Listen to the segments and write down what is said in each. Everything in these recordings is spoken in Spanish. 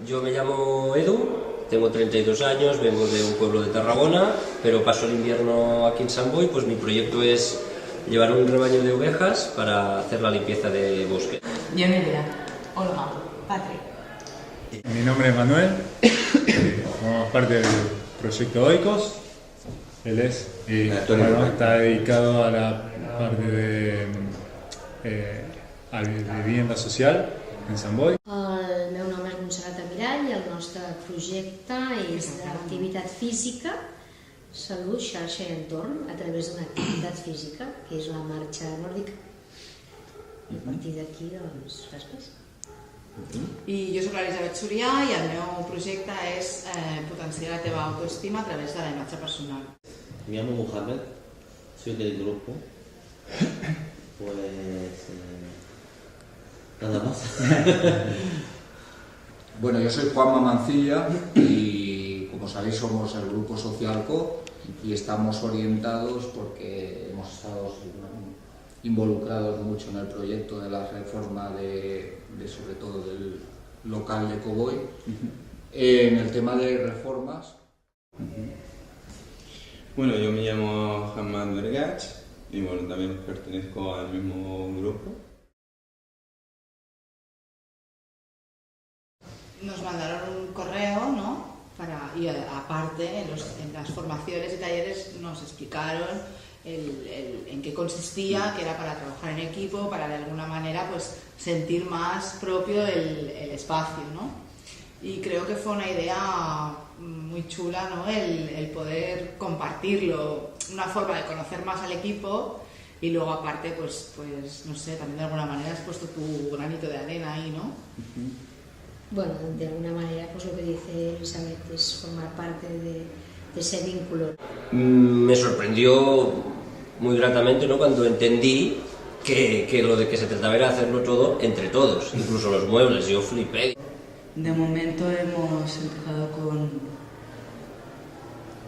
Yo me llamo Edu, tengo 32 años, vengo de un pueblo de Tarragona, pero paso el invierno aquí en Sant Boi. Pues mi proyecto es llevar un rebaño de ovejas para hacer la limpieza de bosque. Yo Nerea, Olga, Patrick. Mi nombre es Manuel, formamos parte del proyecto Oikos. Él está dedicado a la parte de vivienda social en Sant Boi. El meu nom és Montserrat Mirall i el nostre projecte és d'activitat física, salut, xarxa i entorn a través d'una activitat física, que és la marxa nòrdica. I a partir d'aquí, doncs, res més. I jo soc l'Elisabet Surià i el meu projecte és potenciar la teva autoestima a través de la imatge personal. Me llamo Mohamed, soy del grupo. Pues nada más. Bueno, yo soy Juanma Mancilla y como sabéis somos el grupo Socialco y estamos orientados porque hemos estado involucrados mucho en el proyecto de la reforma de sobre todo del local de Covoi, en el tema de reformas. Bueno, yo me llamo Hamad Vergach y bueno, también pertenezco al mismo grupo. Nos mandaron un correo, ¿no? Y aparte, en las formaciones y talleres nos explicaron en qué consistía, que era para trabajar en equipo, para de alguna manera pues sentir más propio el espacio, ¿no? Y creo que fue una idea muy chula, ¿no? El poder compartirlo, una forma de conocer más al equipo y luego aparte pues no sé, también de alguna manera has puesto tu granito de arena ahí, ¿no? Bueno, de alguna manera, pues lo que dice Elizabeth es formar parte de ese vínculo. Me sorprendió muy gratamente, ¿no?, cuando entendí que lo de que se trataba era hacerlo todo entre todos, incluso los muebles. Yo flipé. De momento hemos empezado con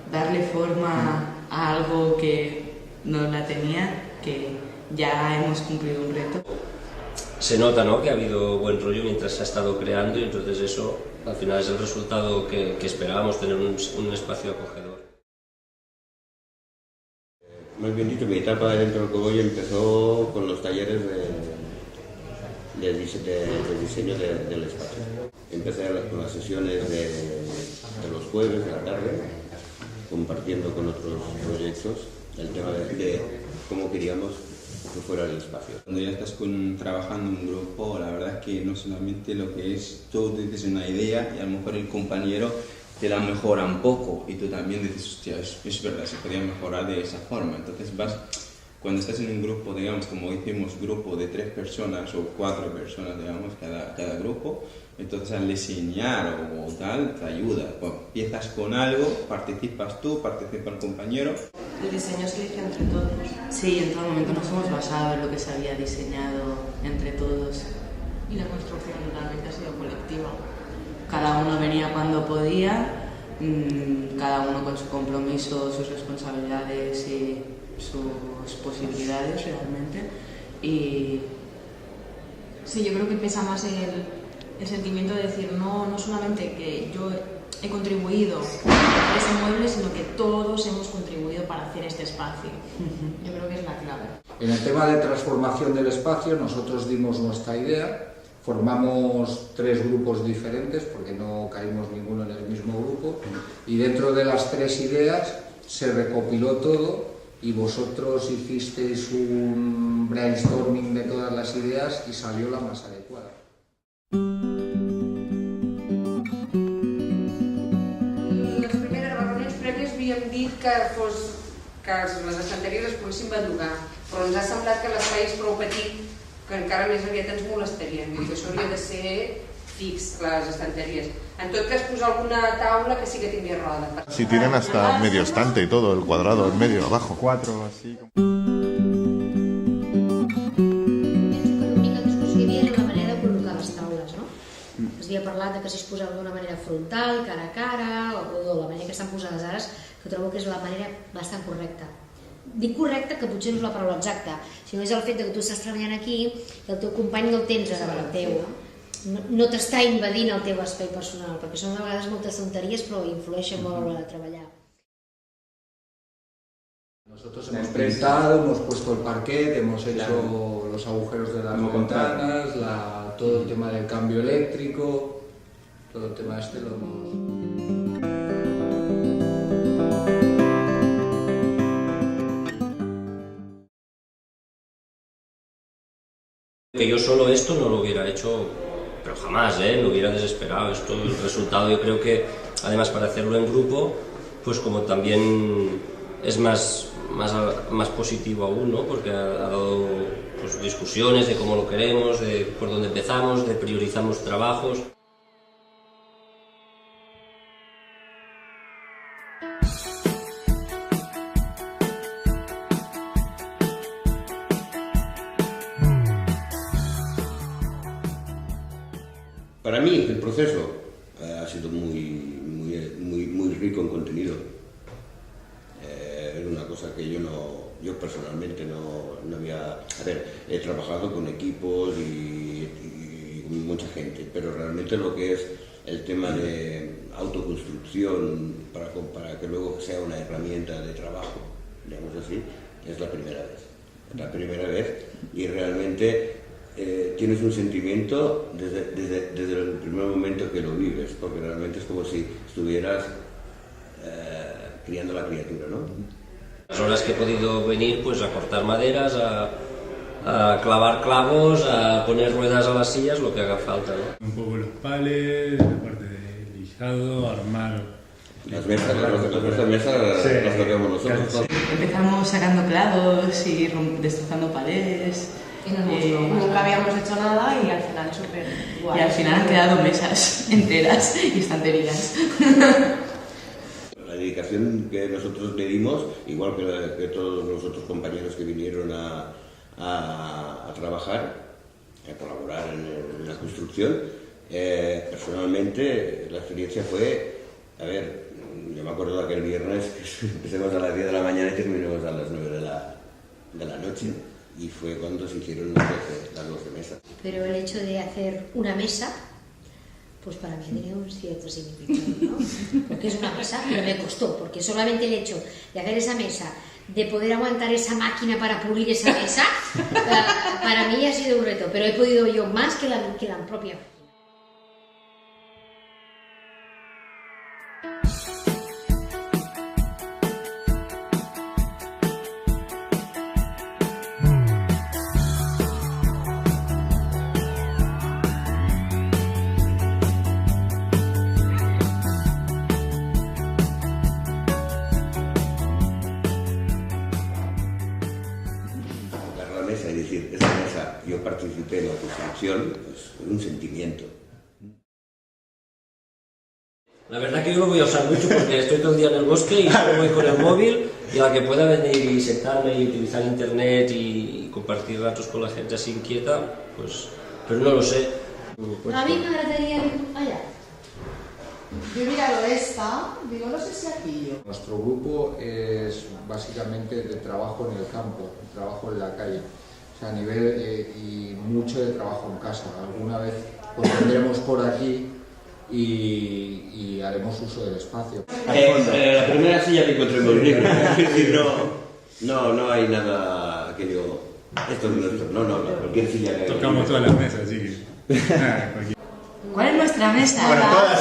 darle forma a algo que no la tenía, que ya hemos cumplido un reto. Se nota, ¿no?, que ha habido buen rollo mientras se ha estado creando y entonces eso al final es el resultado que esperábamos, tener un espacio acogedor. Más bien dicho, mi etapa dentro del Covoi empezó con los talleres de diseño del espacio. Empecé con las sesiones de los jueves de la tarde, compartiendo con otros proyectos el tema de cómo queríamos que fuera el espacio. Cuando ya estás trabajando en un grupo, la verdad es que no solamente lo que es, tú dices una idea y a lo mejor el compañero te la mejora un poco y tú también dices, hostia, es verdad, se podría mejorar de esa forma. Entonces cuando estás en un grupo, digamos, como hicimos grupo de 3 personas o 4 personas, digamos, cada grupo, entonces al diseñar o tal, te ayuda. Bueno, empiezas con algo, participas tú, participa el compañero. El diseño se elige entre todos. Sí, en todo momento nos hemos basado en lo que se había diseñado entre todos. Y la construcción totalmente ha sido colectiva. Cada uno venía cuando podía, cada uno con su compromiso, sus responsabilidades y sus posibilidades realmente. Y sí, yo creo que pesa más el sentimiento de decir no solamente que yo he contribuido a ese mueble, sino que todos hemos contribuido para hacer este espacio. Yo creo que es la clave. En el tema de transformación del espacio nosotros dimos nuestra idea. Formamos 3 grupos diferentes porque no caímos ninguno en el mismo grupo y dentro de las 3 ideas se recopiló todo y vosotros hicisteis un brainstorming de todas las ideas y salió la más adecuada. Les primeres reunions prèvies havíem dit que les estanteries es poguessin bellugar, però ens ha semblat que l'espai és prou petit que encara més aviat ens molestarien, vull dir que això hauria de ser fix, les estanteries. En tot cas, posar alguna taula que sí que tingui roda. Si tienen hasta medio estante y todo, el cuadrado en medio, abajo. 4 así. L'única discussió que hi havia era la manera de col·locar les taules, no? Es havia parlat de que si es posava d'una manera frontal, cara a cara, o de la manera que estan posades ara, que trobo que és la manera bastant correcta. Dic correcte, que potser no és la paraula exacta, sinó és el fet que tu estàs treballant aquí i el teu company no el tens a davant teu. no t'està invadint el teu espai personal, perquè són a vegades moltes tonteries però influeixen molt a l'hora de treballar. Nosotros hemos pintado, hemos puesto el parquet, hemos hecho los agujeros de las ventanas, todo el tema del cambio eléctrico, todo el tema este lo hemos... Que yo solo esto no lo hubiera hecho, pero jamás, lo hubiera desesperado. Esto, el resultado yo creo que, además para hacerlo en grupo, pues como también es más positivo aún, ¿no? Porque ha dado pues, discusiones de cómo lo queremos, de por dónde empezamos, de priorizamos trabajos. Para mí el proceso ha sido muy rico en contenido. Es una cosa que yo personalmente no había... A ver, he trabajado con equipos y con mucha gente, pero realmente lo que es el tema de autoconstrucción para que luego sea una herramienta de trabajo, digamos así, es la primera vez. La primera vez y realmente... tienes un sentimiento desde el primer momento que lo vives, porque realmente es como si estuvieras criando la criatura, ¿no? Las horas que he podido venir, pues a cortar maderas, a clavar clavos, a poner ruedas a las sillas, lo que haga falta, ¿no? Un poco los palets, la parte de lijado, armar... Las mesas las tocamos nosotros, ¿no? Empezamos sacando clavos y destrozando paredes. Nunca habíamos hecho nada y al final súper guay. Y al final han quedado mesas enteras y estanterías. La dedicación que nosotros le dimos, igual que todos los otros compañeros que vinieron a trabajar, a colaborar en la construcción, personalmente la experiencia fue, a ver, yo me acuerdo de aquel viernes que empecemos a las 10 de la mañana y terminamos a las 9 de la noche. Y fue cuando se hicieron las 12 mesas. Pero el hecho de hacer una mesa, pues para mí tenía un cierto significado, ¿no? Porque es una mesa, pero me costó, porque solamente el hecho de hacer esa mesa, de poder aguantar esa máquina para pulir esa mesa, para mí ha sido un reto, pero he podido yo más que la propia máquina. Es decir, esa mesa, yo participé en la construcción, pues fue un sentimiento. La verdad que yo lo voy a usar mucho porque estoy todo el día en el bosque y solo voy con el móvil y a la que pueda venir y sentarme y utilizar internet y compartir ratos con la gente así inquieta, pues, pero no lo sé. A mí me agradaría allá. Yo he mirado esta, digo, no sé si aquí yo. Nuestro grupo es básicamente de trabajo en el campo, trabajo en la calle. O sea, a nivel y mucho de trabajo en casa. Alguna vez pues vendremos por aquí y haremos uso del espacio. La primera silla que encontré en el libro. No hay nada que yo... Esto es nuestro. No, cualquier silla que... Tocamos todas las mesas, así que... ¿Cuál es nuestra mesa? Bueno, todas.